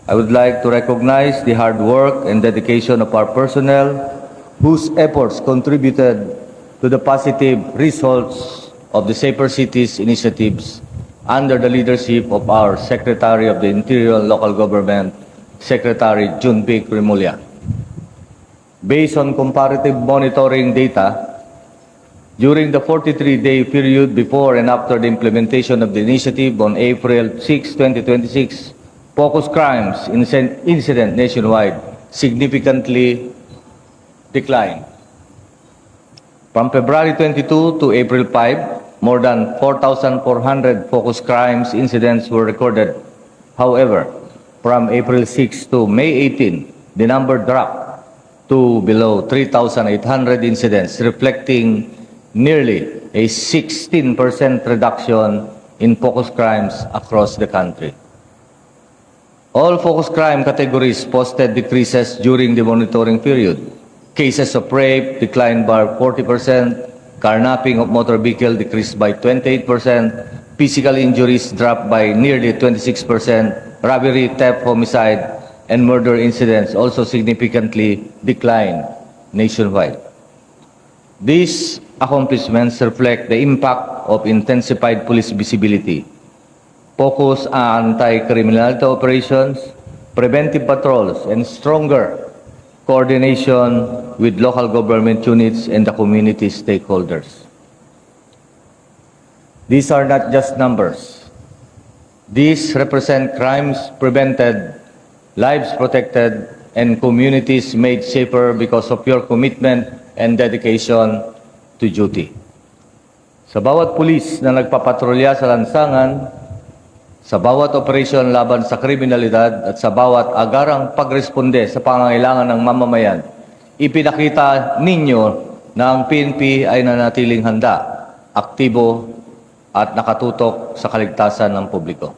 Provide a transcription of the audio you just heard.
I would like to recognize the hard work and dedication of our personnel whose efforts contributed to the positive results of the Safer Cities initiatives under the leadership of our Secretary of the Interior and Local Government, Secretary Junping Remulla. Based on comparative monitoring data, during the 43-day period before and after the implementation of the initiative on April 6, 2026, focus crimes incident nationwide significantly declined. From February 22 to April 5, more than 4,400 focus crimes incidents were recorded. However, from April 6 to May 18, the number dropped to below 3,800 incidents, reflecting nearly a 16% reduction in focus crimes across the country. All focus crime categories posted decreases during the monitoring period. Cases of rape declined by 40%, carnapping of motor vehicle decreased by 28%, physical injuries dropped by nearly 26%, robbery, theft, homicide, and murder incidents also significantly declined nationwide. These accomplishments reflect the impact of intensified police visibility, focus on anti-criminality operations, preventive patrols, and stronger coordination with local government units and the community stakeholders. These are not just numbers. These represent crimes prevented, lives protected, and communities made safer because of your commitment and dedication to duty. Sa bawat pulis na nagpapatrolya sa lansangan, sa bawat operasyon laban sa kriminalidad at sa bawat agarang pagresponde sa pangangailangan ng mamamayan, ipinakita ninyo na ang PNP ay nanatiling handa, aktibo at nakatutok sa kaligtasan ng publiko.